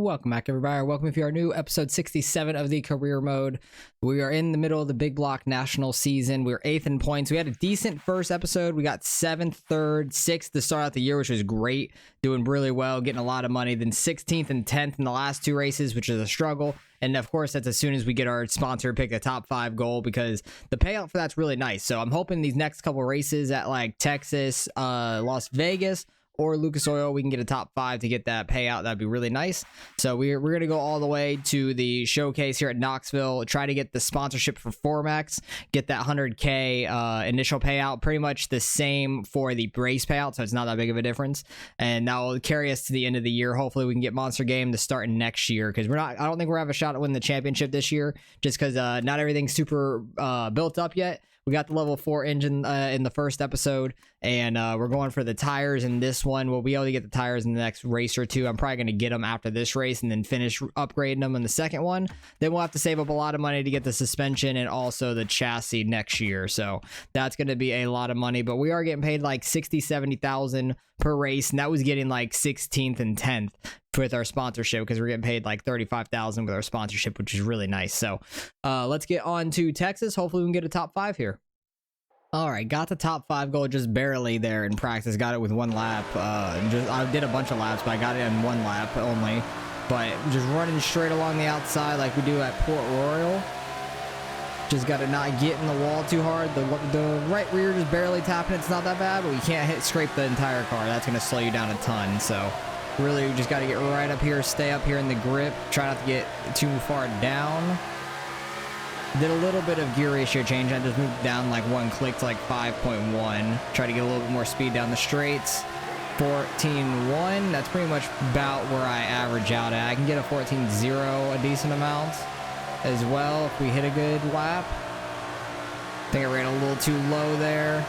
Welcome back, everybody. Welcome if you are new. Episode 67 of the career mode. We are in the middle of the big block national season. We're 8th in points. We had a decent first episode. We got 7th, 3rd, 6th to start out the year, which was great. Doing really well, getting a lot of money. Then 16th and 10th in the last two races, which is a struggle. And of course, that's as soon as we get our sponsor pick a top 5 goal, because the payout for that's really nice. So I'm hoping these next couple races at like Texas, Las Vegas, or Lucas Oil, we can get a top 5 to get that payout. That'd be really nice. So we're going to go all the way to the showcase here at Knoxville, try to get the sponsorship for Formax, get that 100K initial payout, pretty much the same for the race payout, so it's not that big of a difference. And that will carry us to the end of the year. Hopefully we can get Monster Game to start next year, because I don't think we're have a shot at winning the championship this year, just because not everything's super built up yet. We got the level 4 engine in the first episode, and we're going for the tires in this one. We'll be able to get the tires in the next race or two. I'm probably going to get them after this race and then finish upgrading them in the second one. Then we'll have to save up a lot of money to get the suspension and also the chassis next year. So that's going to be a lot of money, but we are getting paid like 60, 70,000 per race, and that was getting like 16th and 10th with our sponsorship, because we're getting paid like 35,000 with our sponsorship, which is really nice. So let's get on to Texas. Hopefully we can get a top 5 here. All right, got the top 5 goal just barely there in practice. Got it with 1 lap. I did a bunch of laps, but I got it in 1 lap only. But just running straight along the outside like we do at Port Royal. Just got to not get in the wall too hard. The right rear just barely tapping. It's not that bad, but we can't scrape the entire car. That's going to slow you down a ton. So really, we just got to get right up here, stay up here in the grip, try not to get too far down. Did a little bit of gear ratio change. I just moved down like 1 click to like 5.1. Try to get a little bit more speed down the straights. 14.1. That's pretty much about where I average out at. I can get a 14.0 a decent amount as well if we hit a good lap. I think I ran a little too low there.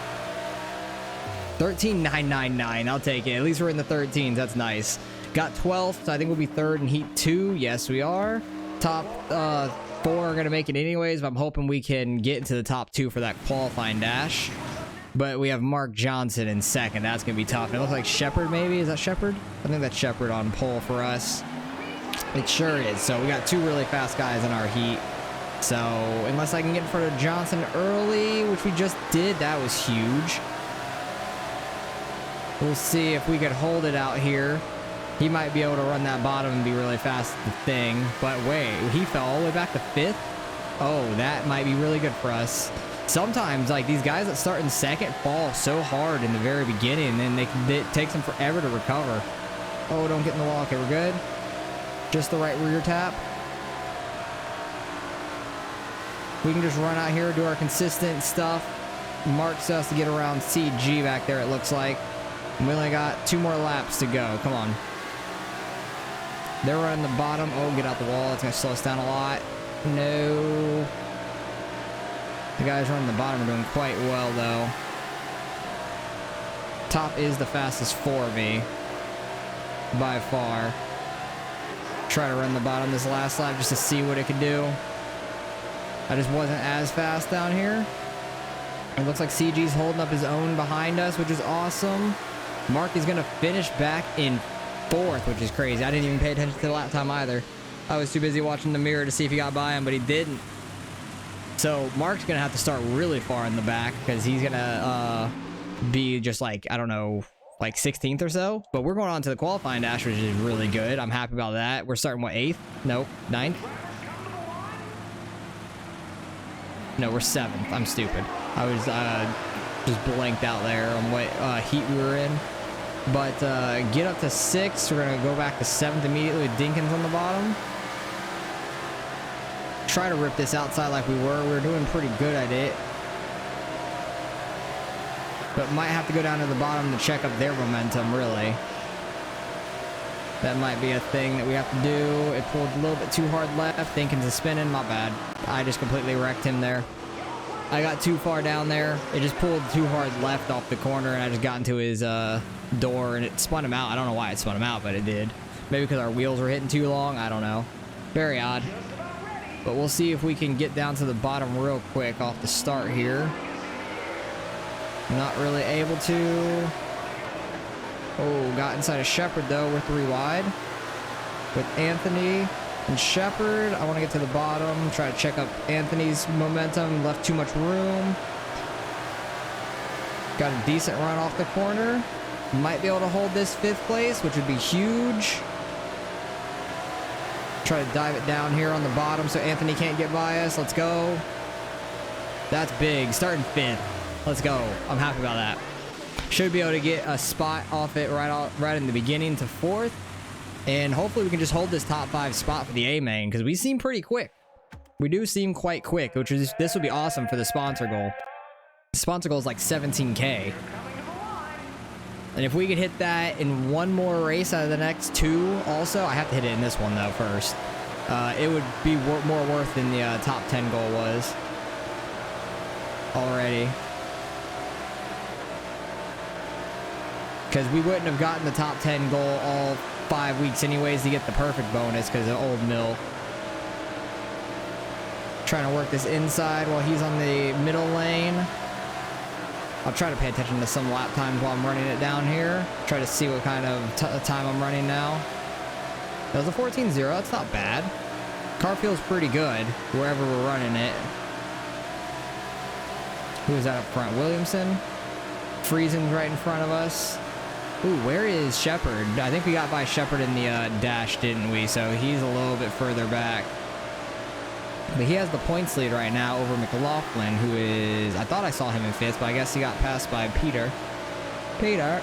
13.999. I'll take it. At least we're in the 13s. That's nice. Got 12th, so I think we'll be 3rd in Heat 2. Yes, we are. Top 4 are going to make it anyways, but I'm hoping we can get into the top 2 for that qualifying dash. But we have Mark Johnson in 2nd. That's going to be tough. It looks like Shepard, maybe. Is that Shepard? I think that's Shepard on pole for us. It sure is. So we got 2 really fast guys in our heat. So unless I can get in front of Johnson early, which we just did, that was huge. We'll see if we could hold it out here. He might be able to run that bottom and be really fast at the thing. But wait, he fell all the way back to 5th? Oh, that might be really good for us. Sometimes, like, these guys that start in 2nd fall so hard in the very beginning, and then it takes them forever to recover. Oh, don't get in the wall. Okay, we're good. Just the right rear tap. We can just run out here, do our consistent stuff. Marks us to get around CG back there, it looks like. And we only got 2 more laps to go. Come on. They're running the bottom. Oh, get out the wall. It's going to slow us down a lot. No. The guys running the bottom are doing quite well, though. Top is the fastest for me. By far. Try to run the bottom this last lap just to see what it could do. I just wasn't as fast down here. It looks like CG's holding up his own behind us, which is awesome. Mark is going to finish back in 4th, which is crazy. I didn't even pay attention to the lap time either. I was too busy watching the mirror to see if he got by him, but he didn't. So Mark's going to have to start really far in the back, because he's going to be just like, I don't know, like 16th or so. But we're going on to the qualifying dash, which is really good. I'm happy about that. We're starting, what, 8th? Nope, 9th? No, we're 7th. I'm stupid. I was just blanked out there on what heat we were in. But get up to 6th. We're going to go back to 7th immediately with Dinkins on the bottom. Try to rip this outside like we were. We were doing pretty good at it. But might have to go down to the bottom to check up their momentum, really. That might be a thing that we have to do. It pulled a little bit too hard left. Dinkins is spinning. My bad. I just completely wrecked him there. I got too far down there. It just pulled too hard left off the corner, and I just got into his door, and it spun him out. I don't know why it spun him out, but it did. Maybe because our wheels were hitting too long. I don't know. Very odd. But we'll see if we can get down to the bottom real quick off the start here. Not really able to. Oh, got inside of Shepard, though. We're 3 wide. with Anthony and Shepard. I want to get to the bottom, try to check up Anthony's momentum. Left too much room. Got a decent run off the corner. Might be able to hold this 5th place, which would be huge. Try to dive it down here on the bottom so Anthony can't get by us. Let's go. That's big. Starting 5th. Let's go. I'm happy about that. Should be able to get a spot off it right in the beginning to 4th. And hopefully we can just hold this top 5 spot for the A main, because we seem pretty quick. We do seem quite quick, which is, this would be awesome for the sponsor goal. The sponsor goal is like 17K. And if we could hit that in one more race out of the next 2 also, I have to hit it in this one though first. It would be more worth than the top 10 goal was already. Because we wouldn't have gotten the top 10 goal all 5 weeks anyways to get the perfect bonus because of old mill. Trying to work this inside while he's on the middle lane. I'll try to pay attention to some lap times while I'm running it down here. Try to see what kind of time I'm running now. That was a 14-0. That's not bad. Car feels pretty good wherever we're running it. Who is that up front? Williamson. Friesen's right in front of us. Ooh, where is Shepard? I think we got by Shepard in the dash, didn't we? So he's a little bit further back. But he has the points lead right now over McLaughlin, who is... I thought I saw him in 5th, but I guess he got passed by Peter. Peter.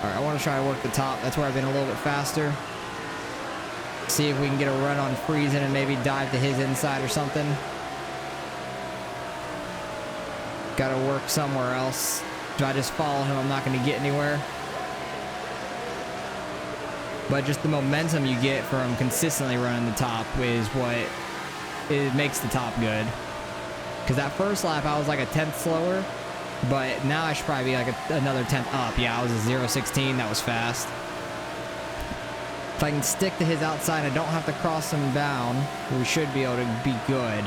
All right, I want to try to work the top. That's where I've been a little bit faster. See if we can get a run on Friesen and maybe dive to his inside or something. Got to work somewhere else. If I just follow him, I'm not going to get anywhere. But just the momentum you get from consistently running the top is what it makes the top good. Because that first lap, I was like a 10th slower. But now I should probably be like another 10th up. Yeah, I was a 0.16. That was fast. If I can stick to his outside, I don't have to cross him down. We should be able to be good.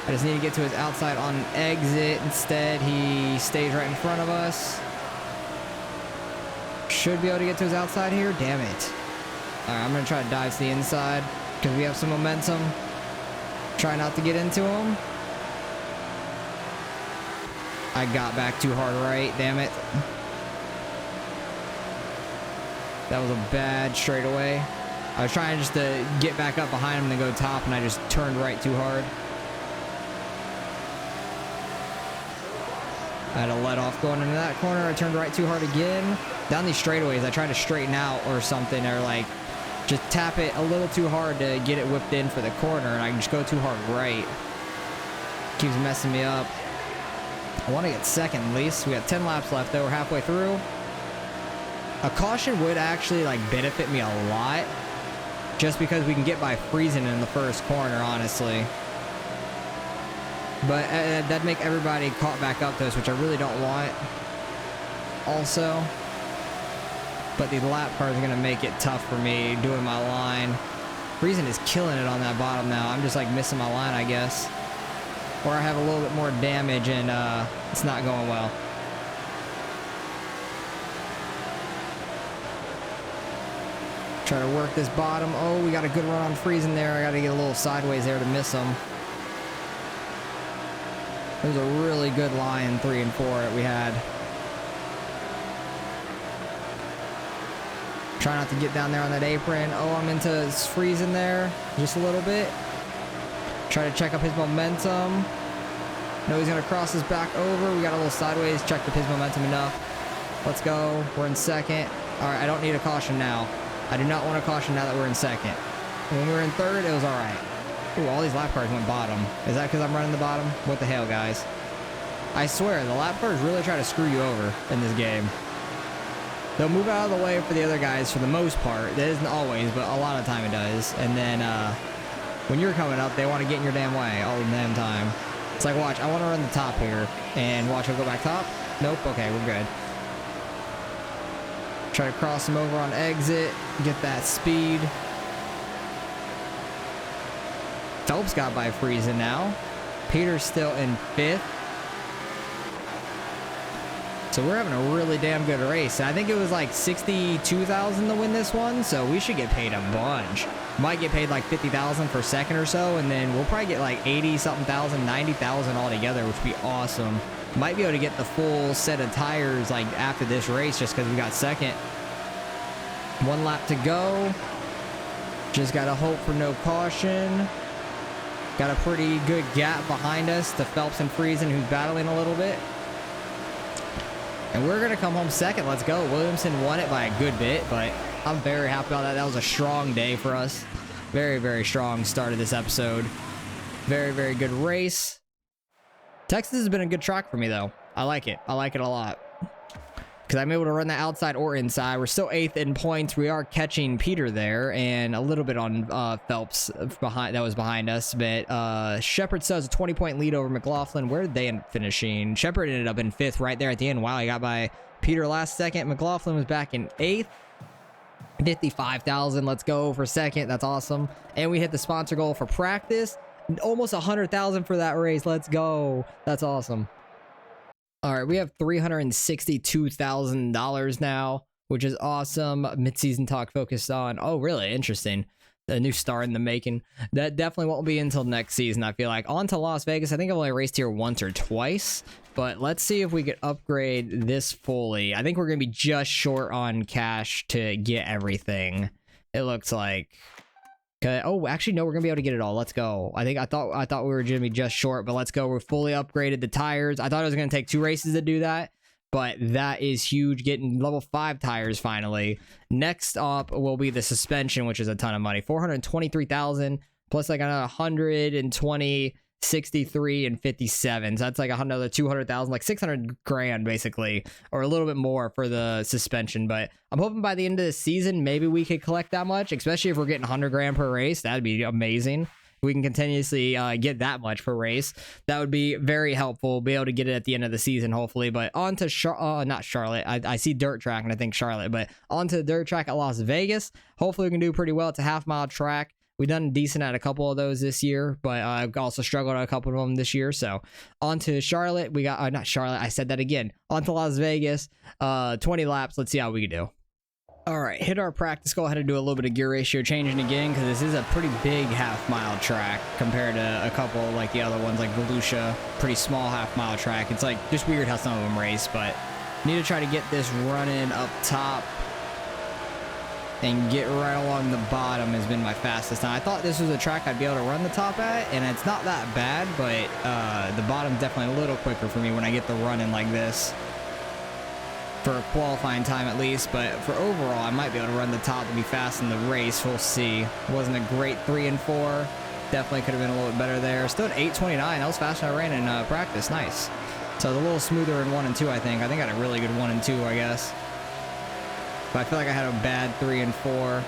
I just need to get to his outside on exit. Instead, he stays right in front of us. Should be able to get to his outside here. Damn it. All right, I'm going to try to dive to the inside because we have some momentum. Try not to get into him. I got back too hard right. Damn it. That was a bad straightaway. I was trying just to get back up behind him and then go top, and I just turned right too hard. I had a let off going into that corner. I turned right too hard again. Down these straightaways, I tried to straighten out or something, or like just tap it a little too hard to get it whipped in for the corner, and I can just go too hard right. Keeps messing me up. I want to get second at least. We got 10 laps left though. We're halfway through. A caution would actually like benefit me a lot, just because we can get by Friesen in the first corner, honestly. But that'd make everybody caught back up to us, which I really don't want. Also, but the lap cars are going to make it tough for me doing my line. Friesen is killing it on that bottom now. I'm just like missing my line, I guess. Or I have a little bit more damage and it's not going well. Try to work this bottom. Oh, we got a good run on Friesen there. I got to get a little sideways there to miss him. It was a really good line, 3 and 4 that we had. Try not to get down there on that apron. Oh, I'm into Friesen there just a little bit. Try to check up his momentum. No, he's going to cross his back over. We got a little sideways. Checked up his momentum enough. Let's go. We're in second. All right, I don't need a caution now. I do not want a caution now that we're in second. When we were in third, it was all right. Ooh, all these lap cars went bottom. Is that because I'm running the bottom? What the hell, guys? I swear, the lap cars really try to screw you over in this game. They'll move out of the way for the other guys for the most part. That isn't always, but a lot of time it does. And then when you're coming up, they want to get in your damn way all the damn time. It's like, watch, I want to run the top here. And watch, I'll go back top. Nope, okay, we're good. Try to cross him over on exit. Get that speed. Phelps got by Friesen now. Peter's still in 5th. So we're having a really damn good race. I think it was like 62,000 to win this one, so we should get paid a bunch. Might get paid like 50,000 for second or so, and then we'll probably get like 80 something thousand, 90,000 altogether, which would be awesome. Might be able to get the full set of tires like after this race just because we got second. 1 lap to go. Just gotta hope for no caution. Got a pretty good gap behind us to Phelps and Friesen, who's battling a little bit. And we're gonna come home second. Let's go. Williamson won it by a good bit, but I'm very happy about that. That was a strong day for us. Very, very strong start of this episode. Very, very good race. Texas has been a good track for me, though. I like it. I like it a lot. Because I'm able to run the outside or inside. We're still 8th in points. We are catching Peter there and a little bit on Phelps behind. That was behind us. But Shepard still has a 20-point lead over McLaughlin. Where did they end up finishing? Shepard ended up in 5th right there at the end. Wow, he got by Peter last second. McLaughlin was back in 8th. 55,000. Let's go for second. That's awesome. And we hit the sponsor goal for practice. Almost 100,000 for that race. Let's go. That's awesome. All right, we have $362,000 now, which is awesome. Mid-season talk focused on, oh, really interesting. A new star in the making. That definitely won't be until next season, I feel like. On to Las Vegas. I think I've only raced here once or twice, but let's see if we could upgrade this fully. I think we're going to be just short on cash to get everything. It looks like. Oh, actually, no, we're gonna be able to get it all. Let's go. I thought we were gonna be just short, but let's go. We're fully upgraded the tires. I thought it was gonna take 2 races to do that, but that is huge. Getting level 5 tires finally. Next up will be the suspension, which is a ton of money. 423,000 plus like another 120, 63, and 57. So that's like another 200,000, like 600 grand basically, or a little bit more for the suspension. But I'm hoping by the end of the season, maybe we could collect that much, especially if we're getting 100 grand per race. That'd be amazing. We can continuously get that much per race. That would be very helpful. Be able to get it at the end of the season, hopefully. But on to not Charlotte. I see dirt track and I think Charlotte, but on to the dirt track at Las Vegas. Hopefully we can do pretty well. It's a half-mile track. We've done decent at a couple of those this year, but I've also struggled at a couple of them this year. So on to Charlotte. We got, not Charlotte, I said that again. On to Las Vegas, 20 laps. Let's see how we can do. All right, hit our practice goal. I had to do a little bit of gear ratio changing again because this is a pretty big half-mile track compared to a couple like the other ones, like Volusia. Pretty small half-mile track. It's like just weird how some of them race, but need to try to get this running up top and get right along the bottom has been my fastest time. I thought this was a track I'd be able to run the top at, and it's not that bad, but the bottom's definitely a little quicker for me when I get the running like this. For a qualifying time at least, but for overall, I might be able to run the top to be fast in the race. We'll see. It wasn't a great 3 and 4. Definitely could have been a little bit better there. Still at 8:29. That was faster than I ran in practice. Nice. So a little smoother in 1 and 2, I think. I had a really good 1 and 2, I guess. But I feel like I had a bad 3 and 4.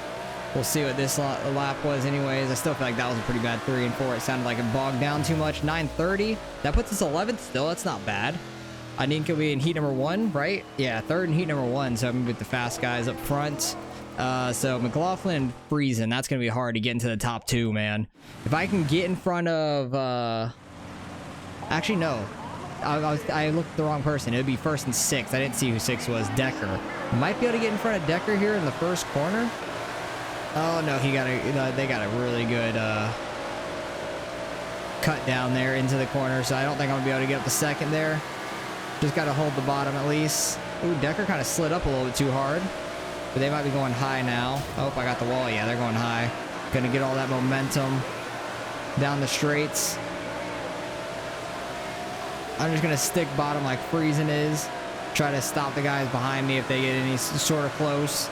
We'll see what this lap was anyways. I still feel like that was a pretty bad 3 and 4. It sounded like it bogged down too much. 9:30. That puts us 11th still. That's not bad. I think it'll be in heat number 1, right? Yeah, 3rd in heat number 1. So I'm gonna get the fast guys up front. So McLaughlin and Friesen. That's gonna be hard to get into the top 2, man. If I can get in front of, actually no. I looked at the wrong person. It would be 1st and 6th. I didn't see who 6th was. Decker. Might be able to get in front of Decker here in the first corner. Oh no, they got a really good cut down there into the corner, so I don't think I'm gonna be able to get up the second there. Just got to hold the bottom at least. Ooh, Decker kind of slid up a little bit too hard, but they might be going high now. Oh, I got the wall. Yeah, they're going high. Gonna get all that momentum down the straights. I'm just gonna stick bottom like Friesen is. Try to stop the guys behind me if they get any sort of close.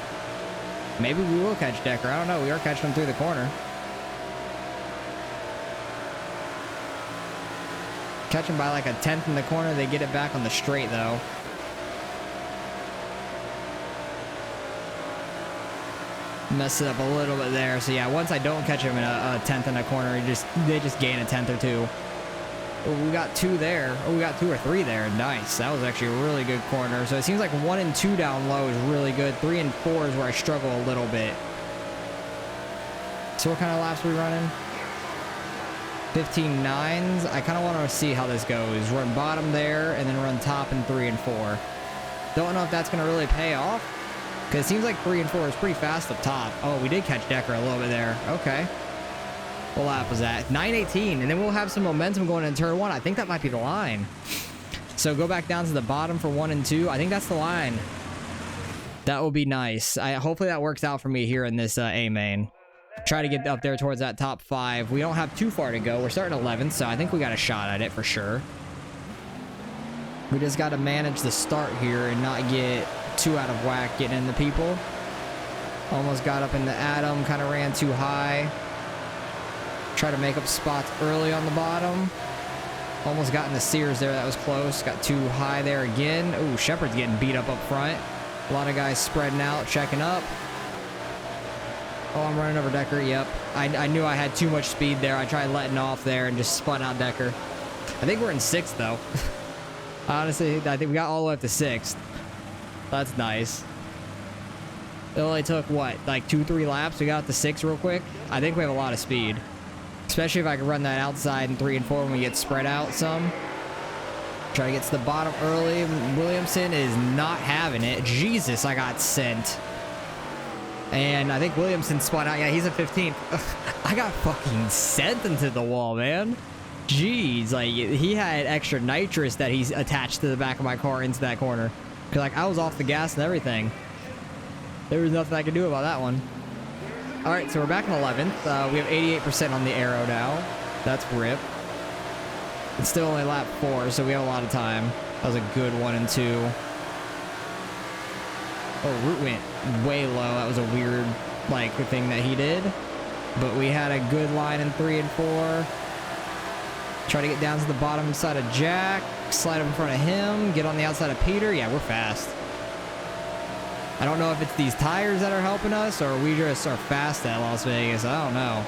Maybe we will catch Decker. I don't know. We are catching him through the corner. Catch him by like a 10th in the corner. They get it back on the straight though. Mess it up a little bit there. So yeah, once I don't catch him in a 10th in a corner, they just gain a 10th or 2. Oh, we got 2 there. Oh, we got 2 or 3 there. Nice. That was actually a really good corner. So it seems like 1 and 2 down low is really good. 3 and 4 is where I struggle a little bit. So what kind of laps are we running? 15.9s. I kind of want to see how this goes. Run bottom there and then run top in 3 and 4. Don't know if that's going to really pay off. Because it seems like 3 and 4 is pretty fast up top. Oh, we did catch Decker a little bit there. Okay. What lap was that? 9:18. And then we'll have some momentum going into turn 1. I think that might be the line. So go back down to the bottom for 1 and 2. I think that's the line. That will be nice. Hopefully that works out for me here in this A main. Try to get up there towards that top 5. We don't have too far to go. We're starting 11th, so I think we got a shot at it for sure. We just got to manage the start here and not get too out of whack getting into people. Almost got up into Adam, kind of ran too high. Try to make up spots early on the bottom. Almost got into Sears there. That was close. Got too high there again. Ooh, Shepard's getting beat up front. A lot of guys spreading out, checking up. Oh, I'm running over Decker. Yep. I knew I had too much speed there. I tried letting off there and just spun out Decker. I think we're in 6th, though. Honestly, I think we got all the way up to 6th. That's nice. It only took, what, like 2-3 laps? We got up to 6 real quick. I think we have a lot of speed. Especially if I can run that outside in 3 and 4 when we get spread out some. Try to get to the bottom early. Williamson is not having it. Jesus, I got sent. And I think Williamson spun out. Yeah, he's at 15th. I got fucking sent into the wall, man. Jeez, like, he had extra nitrous that he's attached to the back of my car into that corner. Because, like, I was off the gas and everything. There was nothing I could do about that one. All right, so we're back in 11th. We have 88% on the arrow now. That's rip. It's still only lap 4, so we have a lot of time. That was a good 1 and 2. Oh, Root went way low. That was a weird, like, thing that he did. But we had a good line in 3 and 4. Try to get down to the bottom side of Jack. Slide up in front of him. Get on the outside of Peter. Yeah, we're fast. I don't know if it's these tires that are helping us or we just are fast at Las Vegas. I don't know.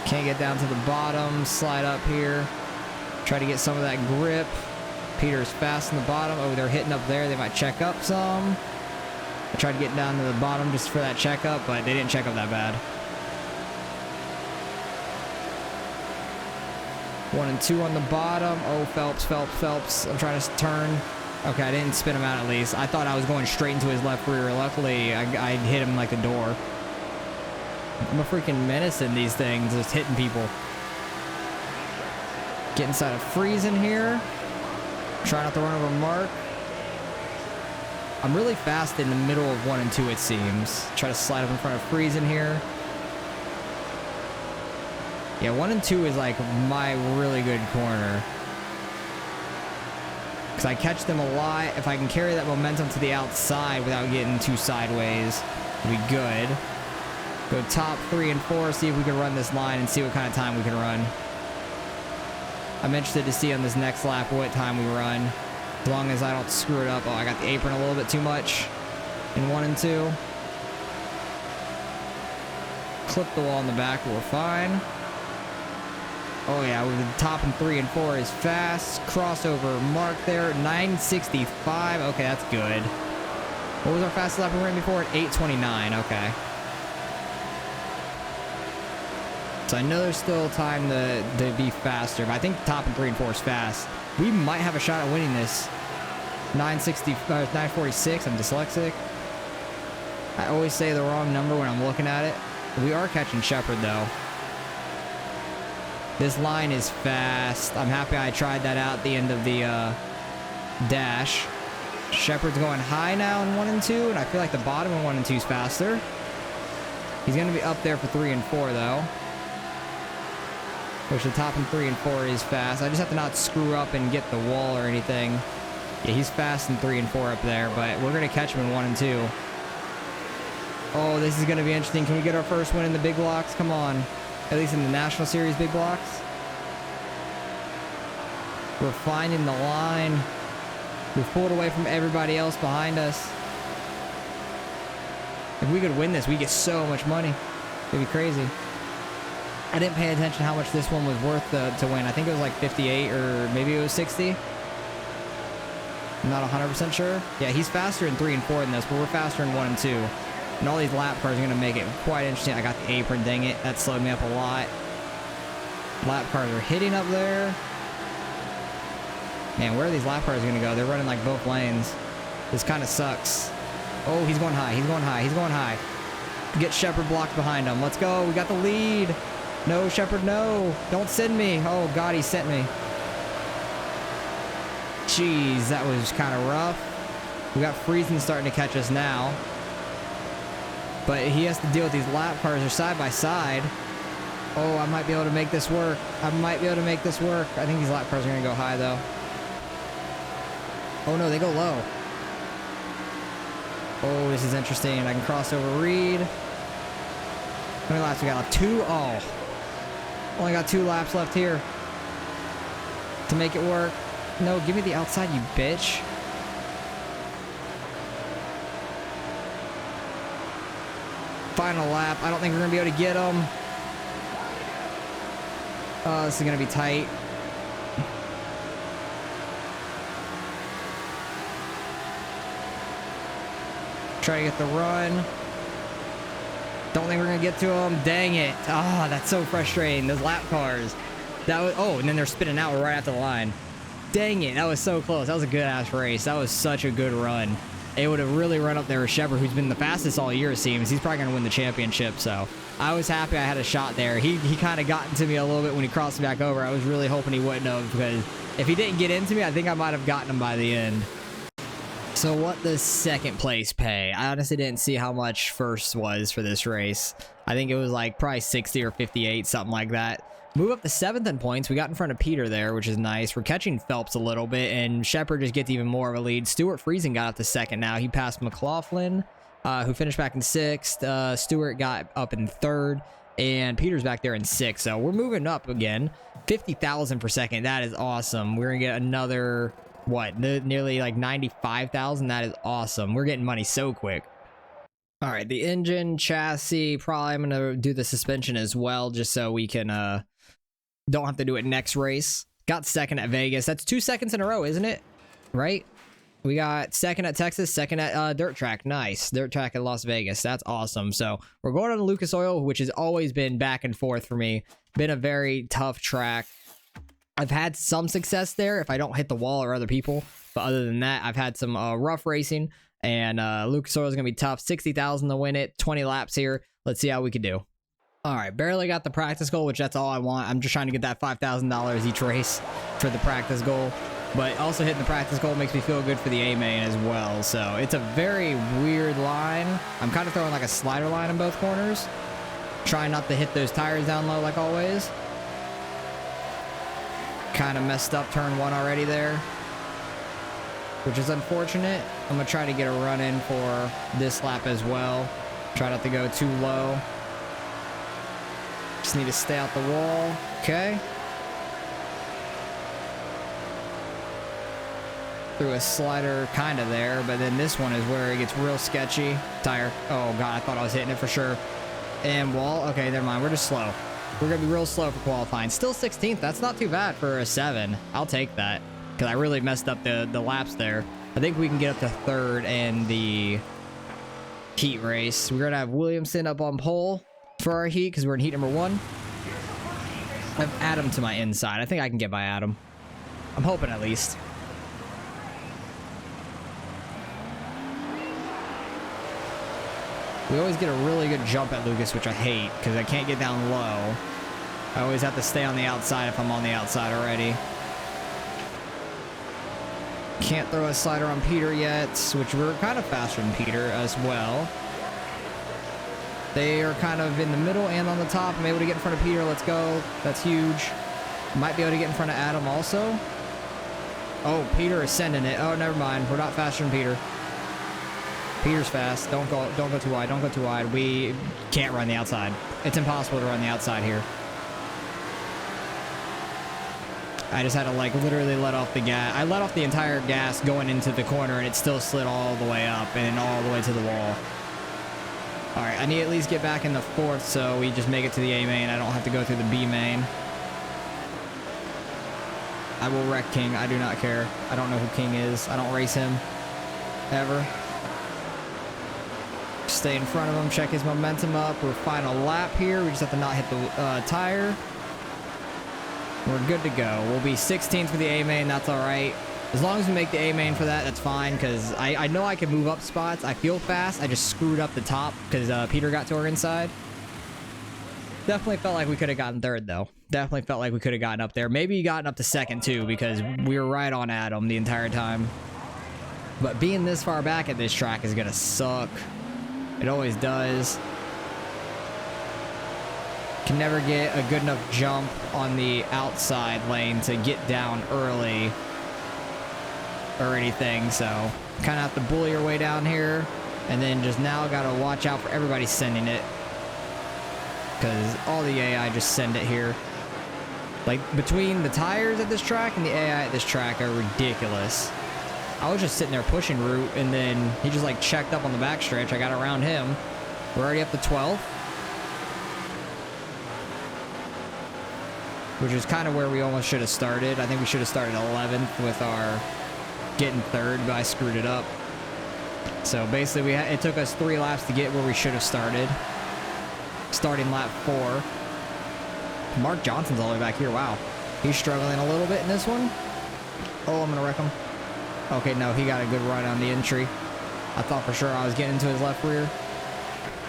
Can't get down to the bottom. Slide up here. Try to get some of that grip. Peter's fast in the bottom. Oh, they're hitting up there. They might check up some. I tried to get down to the bottom just for that checkup, but they didn't check up that bad. 1 and 2 on the bottom. Oh, Phelps. I'm trying to turn. Okay, I didn't spin him out at least. I thought I was going straight into his left rear. Luckily, I hit him like the door. I'm a freaking menace in these things, just hitting people. Get inside of freezing here. Try not to run over Mark. I'm really fast in the middle of 1 and 2, it seems. Try to slide up in front of freezing here. Yeah, 1 and 2 is like my really good corner. Because I catch them a lot. If I can carry that momentum to the outside without getting too sideways, it'll be good. Go top 3 and 4, see if we can run this line and see what kind of time we can run. I'm interested to see on this next lap what time we run. As long as I don't screw it up. Oh, I got the apron a little bit too much in 1 and 2. Clip the wall in the back, but we're fine. Oh yeah, with the top in 3 and 4 is fast. Crossover mark there, 965. Okay, that's good. What was our fastest lap we ran before? At 829. Okay. So I know there's still time to be faster, but I think top in 3 and 4 is fast. We might have a shot at winning this. 946. I'm dyslexic. I always say the wrong number when I'm looking at it. We are catching Shepard though. This line is fast. I'm happy I tried that out at the end of the dash. Shepard's going high now in 1 and 2, and I feel like the bottom in 1 and 2 is faster. He's going to be up there for 3 and 4 though. Which the top in 3 and 4 is fast. I just have to not screw up and get the wall or anything. Yeah, he's fast in 3 and 4 up there, but we're going to catch him in 1 and 2. Oh, this is going to be interesting. Can we get our first win in the big blocks? Come on. At least in the National Series big blocks. We're finding the line. We've pulled away from everybody else behind us. If we could win this, we get so much money. It'd be crazy. I didn't pay attention how much this one was worth to win. I think it was like 58 or maybe it was 60. I'm not 100% sure. Yeah, he's faster in 3 and 4 than this, but we're faster in 1 and 2. And all these lap cars are going to make it quite interesting. I got the apron, dang it. That slowed me up a lot. Lap cars are hitting up there. Man, where are these lap cars gonna go? They're running like both lanes. This kind of sucks. Oh, he's going high. He's going high. He's going high. Get Shepard blocked behind him. Let's go. We got the lead. No, Shepard, no. Don't send me. Oh, God, he sent me. Jeez, that was kind of rough. We got Friesen starting to catch us now. But he has to deal with these lap cars. They're side by side. Oh, I might be able to make this work. I might be able to make this work. I think these lap cars are going to go high, though. Oh, no, they go low. Oh, this is interesting. I can cross over Reed. How many laps we got left? 2? Oh. Only got 2 laps left here to make it work. No, give me the outside, you bitch. Final lap. I don't think we're going to be able to get him. Oh, this is going to be tight. Try to get the run. Don't think we're going to get to him. Dang it. Ah, oh, that's so frustrating. Those lap cars. That was, oh, and then they're spinning out right after the line. Dang it. That was so close. That was a good-ass race. That was such a good run. It would have really run up there with Shepard, who's been the fastest all year, it seems. He's probably going to win the championship, so I was happy I had a shot there. He kind of got into me a little bit when he crossed me back over. I was really hoping he wouldn't have, because if he didn't get into me, I think I might have gotten him by the end. So what does second place pay? I honestly didn't see how much first was for this race. I think it was like probably 60 or 58, something like that. Move up to 7th in points. We got in front of Peter there, which is nice. We're catching Phelps a little bit, and Shepard just gets even more of a lead. Stuart Friesen got up to 2nd now. He passed McLaughlin, who finished back in 6th. Stuart got up in 3rd, and Peter's back there in 6th. So we're moving up again. 50,000 per second. That is awesome. We're going to get another, what, nearly like 95,000. That is awesome. We're getting money so quick. All right, the engine, chassis, probably I'm going to do the suspension as well, just so we can... don't have to do it next race. Got 2nd at Vegas. That's 2 seconds in a row, isn't it? Right? We got 2nd at Texas, 2nd at Dirt Track. Nice. Dirt Track at Las Vegas. That's awesome. So we're going on to Lucas Oil, which has always been back and forth for me. Been a very tough track. I've had some success there if I don't hit the wall or other people. But other than that, I've had some rough racing. And Lucas Oil is going to be tough. 60,000 to win it. 20 laps here. Let's see how we can do. All right, barely got the practice goal, which that's all I want. I'm just trying to get that $5,000 each race for the practice goal. But also hitting the practice goal makes me feel good for the A-main as well. So it's a very weird line. I'm kind of throwing like a slider line in both corners. Trying not to hit those tires down low like always. Kind of messed up turn 1 already there, which is unfortunate. I'm going to try to get a run in for this lap as well. Try not to go too low. Just need to stay out the wall. Okay. Threw a slider kind of there, but then this one is where it gets real sketchy. Tire. Oh, God, I thought I was hitting it for sure. And wall. Okay, never mind. We're just slow. We're going to be real slow for qualifying. Still 16th. That's not too bad for a 7. I'll take that, because I really messed up the laps there. I think we can get up to 3rd in the heat race. We're going to have Williamson up on pole for our heat, because we're in heat number 1. I have Adam to my inside. I think I can get by Adam. I'm hoping at least. We always get a really good jump at Lucas, which I hate, because I can't get down low. I always have to stay on the outside if I'm on the outside already. Can't throw a slider on Peter yet, which we're kind of faster than Peter as well. They are kind of in the middle and on the top. I'm able to get in front of Peter. Let's go. That's huge. Might be able to get in front of Adam also. Oh, Peter is sending it. Oh, never mind. We're not faster than Peter. Peter's fast. Don't go too wide. Don't go too wide. We can't run the outside. It's impossible to run the outside here. I just had to like literally let off the gas. I let off the entire gas going into the corner, and it still slid all the way up and all the way to the wall. All right, I need to at least get back in the 4th, so we just make it to the A main. I don't have to go through the B main. I will wreck King. I do not care. I don't know who King is. I don't race him ever. Stay in front of him, check his momentum up. We're final lap here. We just have to not hit the tire. We're good to go. We'll be 16th for the A main. That's all right. As long as we make the A main for that, that's fine, because I know I can move up spots. I feel fast. I just screwed up the top because Peter got to our inside. Definitely felt like we could have gotten third, though. Definitely felt like we could have gotten up there. Maybe gotten up to second, too, because we were right on Adam the entire time. But being this far back at this track is going to suck. It always does. Can never get a good enough jump on the outside lane to get down early or anything, so kind of have to bully your way down here, and then just now gotta watch out for everybody sending it, because all the AI just send it here. Like, between the tires at this track and the AI at this track are ridiculous. I was just sitting there pushing route, and then he just like checked up on the backstretch. I got around him. We're already up to 12th, which is kind of where we almost should have started. I think we should have started 11th with our getting third, but I screwed it up. So basically, it took us 3 laps to get where we should have started. Starting lap 4. Mark Johnson's all the way back here. Wow. He's struggling a little bit in this one. Oh, I'm going to wreck him. Okay, no, he got a good run on the entry. I thought for sure I was getting into his left rear.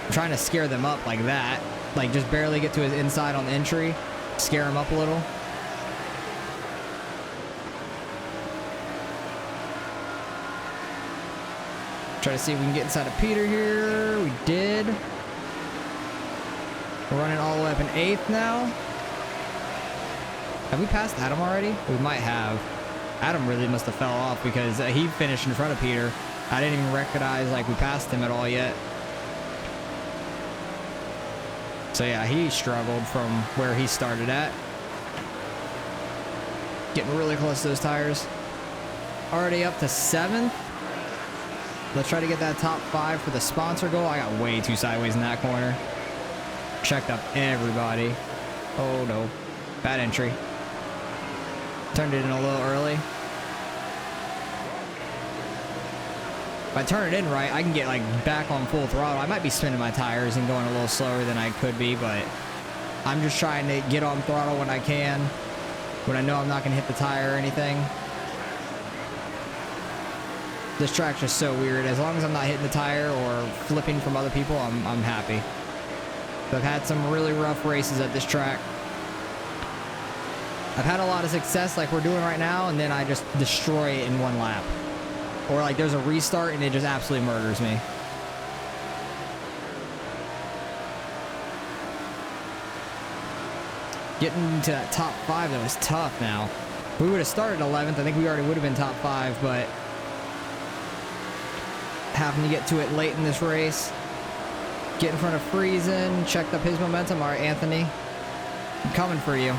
I'm trying to scare them up like that. Like, just barely get to his inside on the entry. Scare him up a little. Try to see if we can get inside of Peter here. We did. We're running all the way up in 8th now. Have we passed Adam already? We might have. Adam really must have fell off because he finished in front of Peter. I didn't even recognize like we passed him at all yet. So yeah, he struggled from where he started at. Getting really close to those tires. Already up to 7th. Let's try to get that top 5 for the sponsor goal. I got way too sideways in that corner. Checked up everybody. Oh no. Bad entry. Turned it in a little early. If I turn it in right, I can get like back on full throttle. I might be spinning my tires and going a little slower than I could be, but I'm just trying to get on throttle when I can, when I know I'm not going to hit the tire or anything. This track's just so weird. As long as I'm not hitting the tire or flipping from other people, I'm happy. I've had some really rough races at this track. I've had a lot of success like we're doing right now, and then I just destroy it in 1 lap. Or like there's a restart and it just absolutely murders me. Getting to that top 5 though is tough now. If we would have started 11th, I think we already would have been top 5, but having to get to it late in this race. Get in front of Friesen, checked up his momentum. All right, Anthony, I'm coming for you.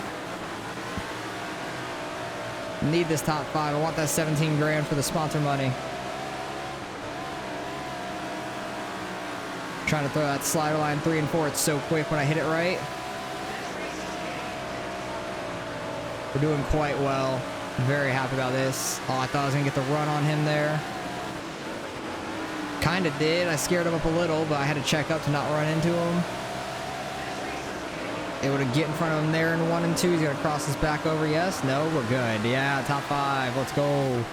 Need this top 5. I want that 17 grand for the sponsor money. Trying to throw that slider line 3 and 4. It's so quick when I hit it right. We're doing quite well. Very happy about this. Oh, I thought I was going to get the run on him there. Kind of did. I scared him up a little, but I had to check up to not run into him. Able to get in front of him there in 1 and 2. He's going to cross his back over. Yes? No? We're good. Yeah, top 5. Let's go.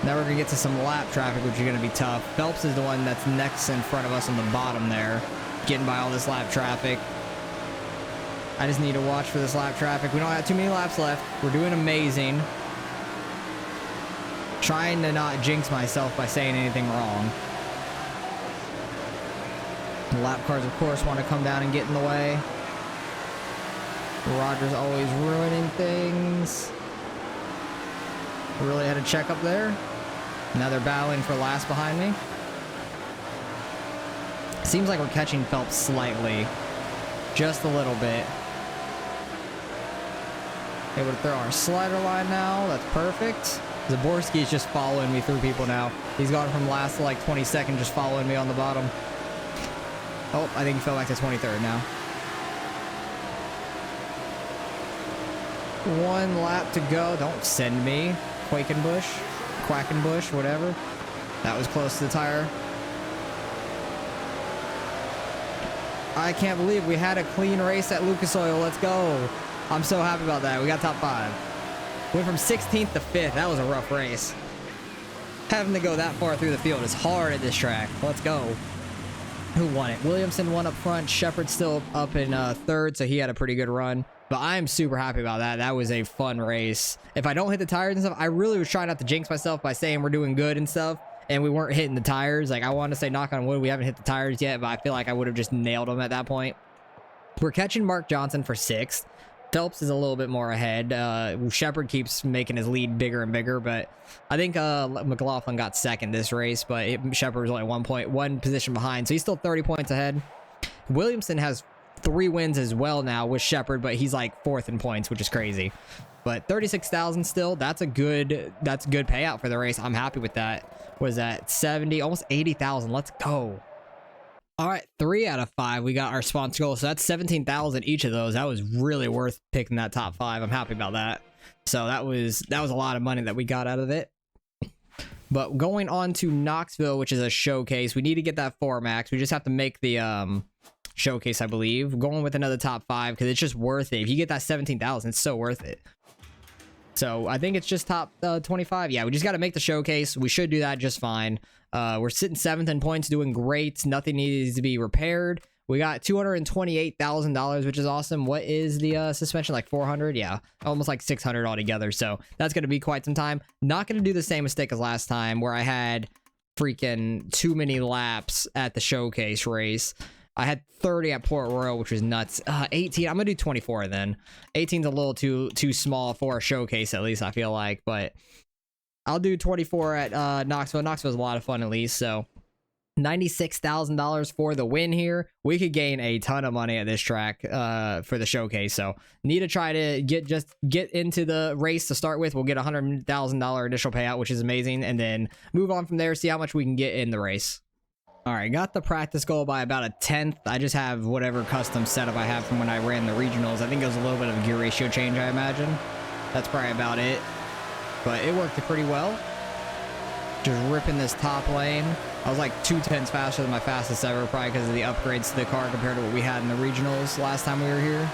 Now we're going to get to some lap traffic, which is going to be tough. Phelps is the one that's next in front of us on the bottom there. Getting by all this lap traffic. I just need to watch for this lap traffic. We don't have too many laps left. We're doing amazing. Trying to not jinx myself by saying anything wrong. The lap cars, of course, want to come down and get in the way. Roger's always ruining things. Really had to check up there. Now they're battling for last behind me. Seems like we're catching Phelps slightly. Just a little bit. Able to throw our slider line now. That's perfect. Zaborski's just following me through people now. He's gone from last to like 22nd, just following me on the bottom. Oh, I think he fell back to 23rd now. 1 lap to go. Don't send me. Quakenbush. Quackenbush, whatever. That was close to the tire. I can't believe we had a clean race at Lucas Oil. Let's go. I'm so happy about that. We got top 5. Went from 16th to 5th. That was a rough race. Having to go that far through the field is hard at this track. Let's go. Who won it? Williamson won up front. Shepard still up in 3rd, so he had a pretty good run. But I'm super happy about that. That was a fun race. If I don't hit the tires and stuff, I really was trying not to jinx myself by saying we're doing good and stuff, and we weren't hitting the tires. Like, I want to say knock on wood, we haven't hit the tires yet, but I feel like I would have just nailed them at that point. We're catching Mark Johnson for 6th. Phelps is a little bit more ahead. Shepard keeps making his lead bigger and bigger, but I think McLaughlin got 2nd this race, but Shepard was only 1 position behind, so he's still 30 points ahead. Williamson has 3 wins as well now with Shepard, but he's like 4th in points, which is crazy. But 36,000 still, that's a good payout for the race. I'm happy with that. Was that 70, almost 80,000? Let's go. All right, 3 out of 5. We got our sponsor goal, so that's 17,000 each of those. That was really worth picking that top 5. I'm happy about that. So that was a lot of money that we got out of it. But going on to Knoxville, which is a showcase, we need to get that 4 max. We just have to make the showcase, I believe. Going with another top 5 because it's just worth it. If you get that 17,000, it's so worth it. So I think it's just top 25. Yeah, we just got to make the showcase. We should do that just fine. We're sitting 7th in points, doing great. Nothing needs to be repaired. We got $228,000, which is awesome. What is the suspension? Like 400? Yeah, almost like 600 altogether. So that's going to be quite some time. Not going to do the same mistake as last time where I had freaking too many laps at the showcase race. I had 30 at Port Royal, which was nuts. 18. I'm gonna do 24 then. 18's a little too small for a showcase, at least I feel like. But I'll do 24 at Knoxville. Knoxville's a lot of fun, at least. So $96,000 for the win here. We could gain a ton of money at this track for the showcase. So need to try to get into the race to start with. We'll get $100,000 initial payout, which is amazing, and then move on from there. See how much we can get in the race. All right, got the practice goal by about a 10th. I just have whatever custom setup I have from when I ran the regionals. I think it was a little bit of a gear ratio change, I imagine. That's probably about it. But it worked pretty well. Just ripping this top lane. I was like 2/10 faster than my fastest ever, probably because of the upgrades to the car compared to what we had in the regionals last time we were here.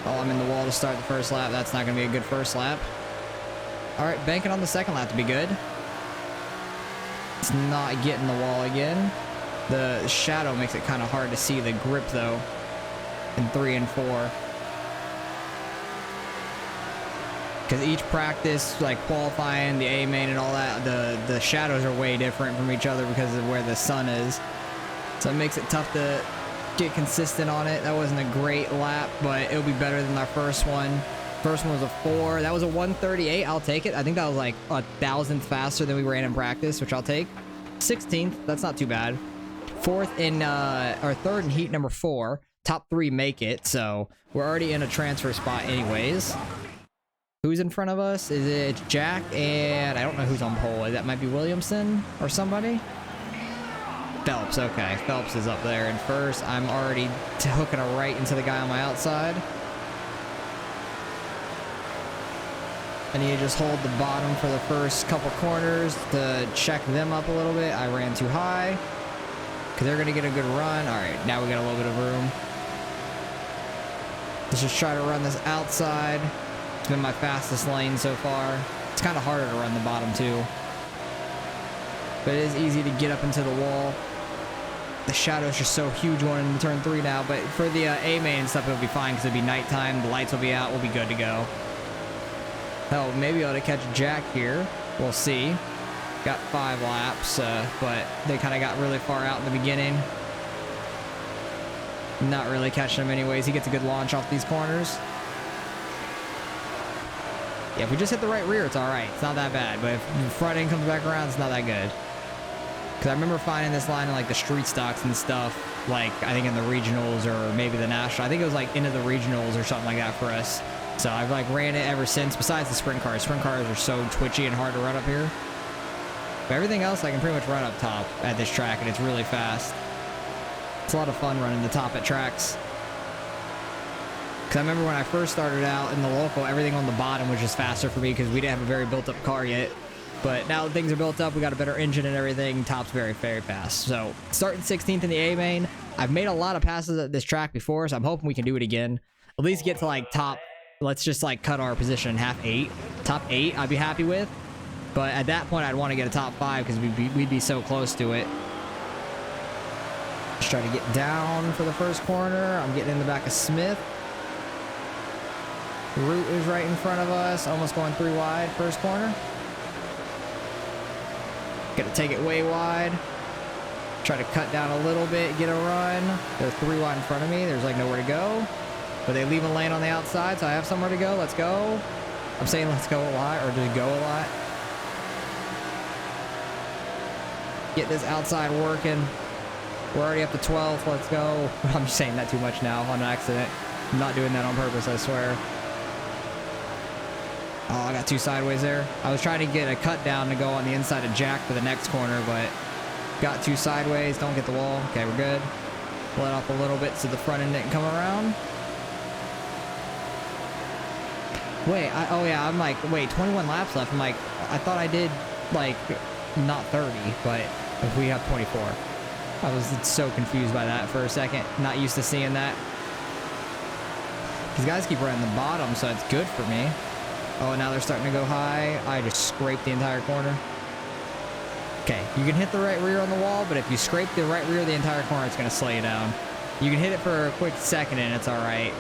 Oh, I'm in the wall to start the first lap. That's not going to be a good first lap. All right, banking on the second lap to be good. It's not getting the wall again. The shadow makes it kind of hard to see the grip though in 3 and 4. Because each practice, like qualifying, the A main and all that, the shadows are way different from each other because of where the sun is. So it makes it tough to get consistent on it. That wasn't a great lap, but it'll be better than our first one. First one was a 4. That was a 1:38. I'll take it. I think that was like 1,000th faster than we ran in practice, which I'll take. 16th. That's not too bad. 4th in or 3rd in heat number 4. Top 3 make it. So we're already in a transfer spot anyways. Who's in front of us? Is it Jack? And I don't know who's on pole. That might be Williamson or somebody. Phelps. Okay. Phelps is up there in first. I'm already hooking a right into the guy on my outside. I need to just hold the bottom for the first couple corners to check them up a little bit. I ran too high because they're going to get a good run. All right, now we got a little bit of room. Let's just try to run this outside. It's been my fastest lane so far. It's kind of harder to run the bottom too. But it is easy to get up into the wall. The shadow's just so huge going into turn 3 now. But for the A main and stuff, it'll be fine because it'll be nighttime. The lights will be out. We'll be good to go. Hell, maybe I ought to catch Jack here. We'll see. Got 5 laps, but they kind of got really far out in the beginning. Not really catching him anyways. He gets a good launch off these corners. Yeah, if we just hit the right rear, it's all right. It's not that bad. But if the front end comes back around, it's not that good. Because I remember finding this line in like the street stocks and stuff. Like, I think in the regionals or maybe the national. I think it was like into the regionals or something like that for us. So I've like ran it ever since, besides the sprint cars. Sprint cars are so twitchy and hard to run up here. But everything else I can pretty much run up top at this track, and it's really fast. It's a lot of fun running the top at tracks. Because I remember when I first started out in the local, everything on the bottom was just faster for me because we didn't have a very built-up car yet. But now that things are built up, we got a better engine and everything. Top's very, very fast. So starting 16th in the A main. I've made a lot of passes at this track before, so I'm hoping we can do it again. At least get to like top let's just like cut our position in half. 8. Top 8 I'd be happy with. But at that point, I'd want to get a top 5 because we'd be so close to it. Just try to get down for the first corner. I'm getting in the back of Smith. Root is right in front of us. Almost going 3 wide. First corner. Gonna take it way wide. Try to cut down a little bit. Get a run. They're 3 wide in front of me. There's like nowhere to go. But they leave a lane on the outside, so I have somewhere to go. Let's go. I'm saying let's go a lot, or just go a lot. Get this outside working. We're already up to 12th. Let's go. I'm just saying that too much now on accident. I'm not doing that on purpose, I swear. Oh, I got 2 sideways there. I was trying to get a cut down to go on the inside of Jack for the next corner, but got 2 sideways. Don't get the wall. Okay, we're good. Let off a little bit so the front end didn't come around. Wait, oh yeah, I'm like, wait, 21 laps left. I'm like, I thought I did like not 30, but if we have 24. I was so confused by that for a second. Not used to seeing that. These guys keep running the bottom, so it's good for me. Oh, now they're starting to go high. I just scraped the entire corner. Okay, you can hit the right rear on the wall, but if you scrape the right rear of the entire corner, it's going to slow you down. You can hit it for a quick second and it's all right.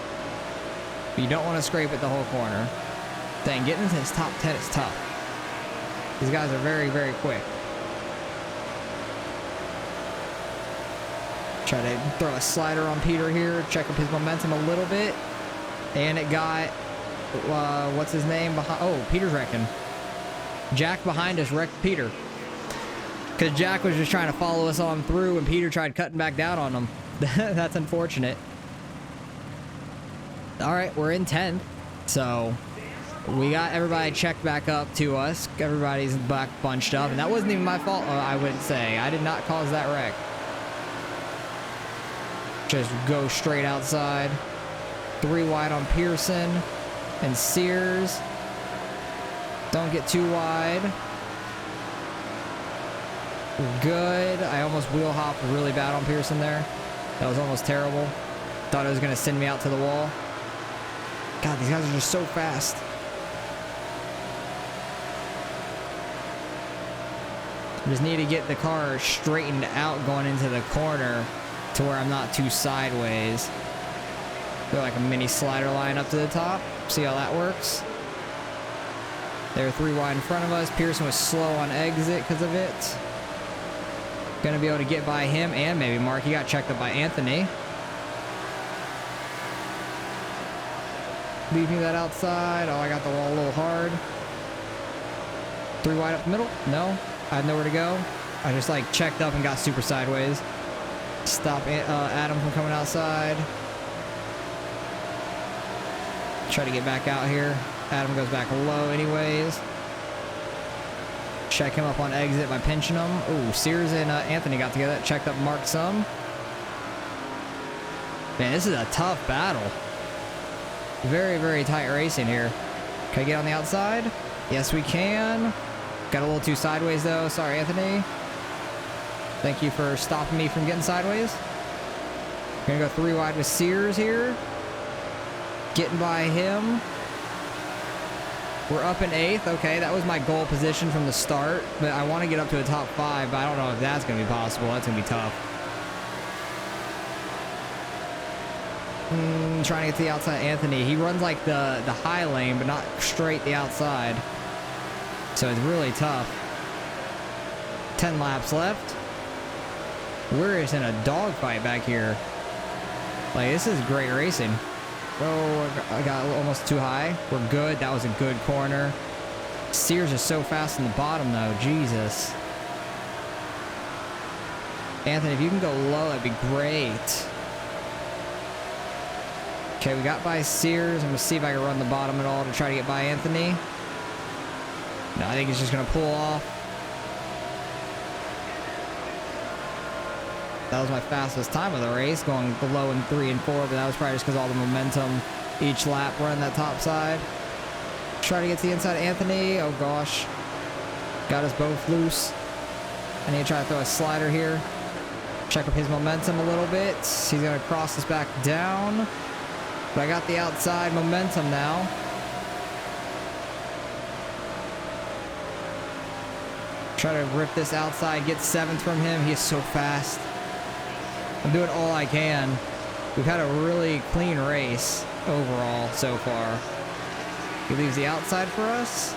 But you don't want to scrape it the whole corner. Dang, getting into this top 10 is tough. These guys are very, very quick. Try to throw a slider on Peter here. Check up his momentum a little bit. And it got, what's his name? Oh, Peter's wrecking. Jack behind us wrecked Peter. Because Jack was just trying to follow us on through and Peter tried cutting back down on him. That's unfortunate. Alright, we're in 10th. So, we got everybody checked back up to us. Everybody's back bunched up. And that wasn't even my fault, I wouldn't say. I did not cause that wreck. Just go straight outside. 3 wide on Pearson and Sears. Don't get too wide. Good. I almost wheel hopped really bad on Pearson there. That was almost terrible. Thought it was going to send me out to the wall. God, these guys are just so fast. Just need to get the car straightened out going into the corner to where I'm not too sideways. Go like a mini slider line up to the top. See how that works. They're 3 wide in front of us. Pearson was slow on exit because of it. Gonna be able to get by him and maybe Mark. He got checked up by Anthony. Leaving that outside. Oh, I got the wall a little hard. 3 wide up the middle. No, I had nowhere to go. I just like checked up and got super sideways. Stop Adam from coming outside. Try to get back out here. Adam goes back low anyways. Check him up on exit by pinching him. Ooh, Sears and Anthony got together. Checked up Mark some. Man, this is a tough battle. Very, very tight racing here. Can I get on the outside? Yes, we can. Got a little too sideways though. Sorry, Anthony. Thank you for stopping me from getting sideways. Gonna go 3 wide with Sears here. Getting by him. We're up in 8th. Okay, that was my goal position from the start. But I want to get up to a top 5, but I don't know if that's going to be possible. That's going to be tough. Trying to get to the outside. Anthony, he runs like the high lane, but not straight the outside. So it's really tough. 10 laps left. We're just in a dogfight back here. Like, this is great racing. Oh, I got almost too high. We're good. That was a good corner. Sears is so fast in the bottom, though. Jesus. Anthony, if you can go low, that'd be great. Okay, we got by Sears. I'm going to see if I can run the bottom at all to try to get by Anthony. No, I think he's just going to pull off. That was my fastest time of the race, going below in 3 and 4, but that was probably just because all the momentum each lap running that top side. Try to get to the inside of Anthony. Oh gosh. Got us both loose. I need to try to throw a slider here. Check up his momentum a little bit. He's going to cross us back down. But I got the outside momentum now. Try to rip this outside, get 7th from him. He is so fast. I'm doing all I can. We've had a really clean race overall so far. He leaves the outside for us.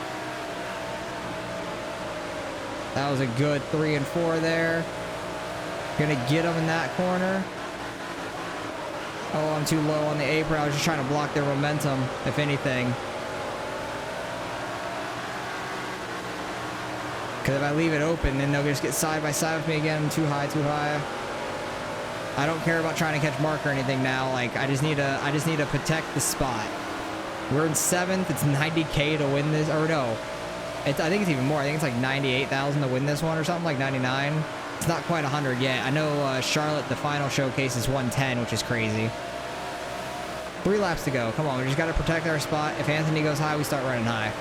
That was a good 3 and 4 there. Gonna get him in that corner. Oh, I'm too low on the apron. I was just trying to block their momentum, if anything. Because if I leave it open, then they'll just get side by side with me again. I'm too high, too high. I don't care about trying to catch Mark or anything now. Like, I just need to protect the spot. We're in 7th. It's 90K to win this. Or no. I think it's even more. I think it's like 98,000 to win this one or something, like 99. It's not quite 100 yet. I know Charlotte, the final showcase, is 110, which is crazy. 3 laps to go. Come on, we just got to protect our spot. If Anthony goes high, we start running high.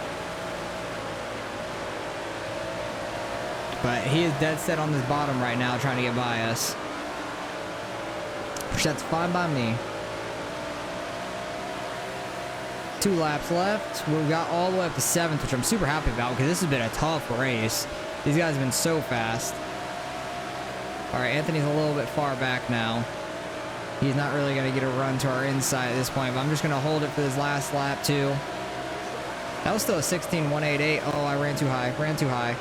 But he is dead set on this bottom right now, trying to get by us. Which that's fine by me. 2 laps left. We've got all the way up to 7th, which I'm super happy about because this has been a tough race. These guys have been so fast. All right, Anthony's a little bit far back now. He's not really going to get a run to our inside at this point, but I'm just going to hold it for this last lap too. That was still a 16.188. Oh, I ran too high. Ran too high.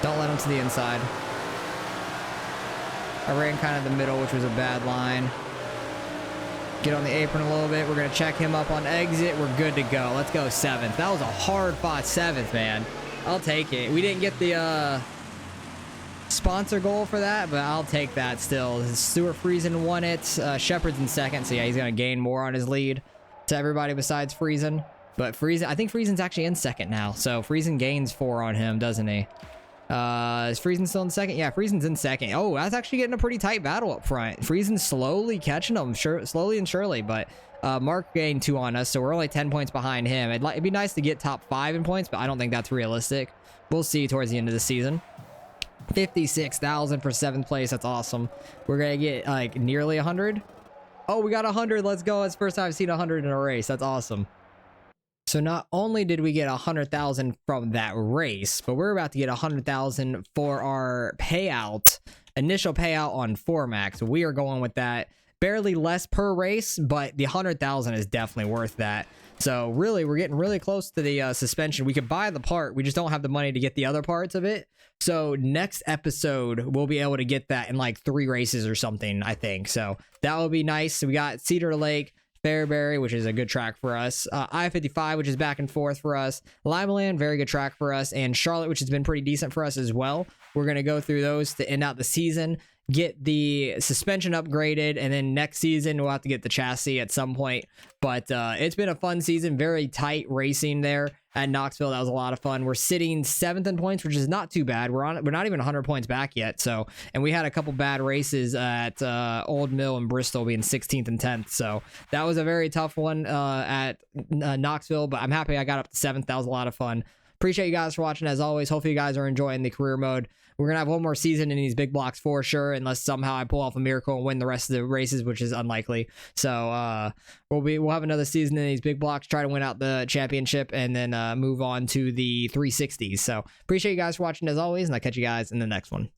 Don't let him to the inside. I ran kind of the middle, which was a bad line. Get on the apron a little bit. We're going to check him up on exit. We're good to go. Let's go 7th. That was a hard fought 7th, man. I'll take it. We didn't get the sponsor goal for that, but I'll take that still. Stuart Friesen won it. Shepard's in 2nd, so yeah, he's going to gain more on his lead to everybody besides Friesen. But Friesen, I think Friesen's actually in 2nd now, so Friesen gains 4 on him, doesn't he? Is Friesen still in 2nd? Yeah, Friesen's in 2nd. Oh, that's actually getting a pretty tight battle up front. Friesen's slowly catching them, slowly and surely, but Mark gained 2 on us, so we're only 10 points behind him. It'd be nice to get top 5 in points, but I don't think that's realistic. We'll see towards the end of the season. 56,000 for 7th place. That's awesome. We're gonna get like nearly 100. Oh, we got 100. Let's go. It's the first time I've seen 100 in a race. That's awesome. So not only did we get 100,000 from that race, but we're about to get 100,000 for our payout, initial payout on 4max. We are going with that. Barely less per race, but the 100,000 is definitely worth that. So really, we're getting really close to the suspension. We could buy the part. We just don't have the money to get the other parts of it. So next episode, we'll be able to get that in like 3 races or something, I think. So that would be nice. So we got Cedar Lake, Fairbury, which is a good track for us. I-55, which is back and forth for us. Limeland, very good track for us. And Charlotte, which has been pretty decent for us as well. We're going to go through those to end out the season, get the suspension upgraded, and then next season we'll have to get the chassis at some point. But it's been a fun season, very tight racing there at Knoxville. That was a lot of fun. We're sitting 7th in points, which is not too bad. We're not even 100 points back yet. So, and we had a couple bad races at Old Mill and Bristol, being 16th and 10th. So that was a very tough one at Knoxville, but I'm happy I got up to 7th. That was a lot of fun. Appreciate you guys for watching as always. Hopefully you guys are enjoying the career mode. We're going to have one more season in these big blocks for sure, unless somehow I pull off a miracle and win the rest of the races, which is unlikely. So we'll have another season in these big blocks, try to win out the championship, and then move on to the 360s. So appreciate you guys for watching as always, and I'll catch you guys in the next one.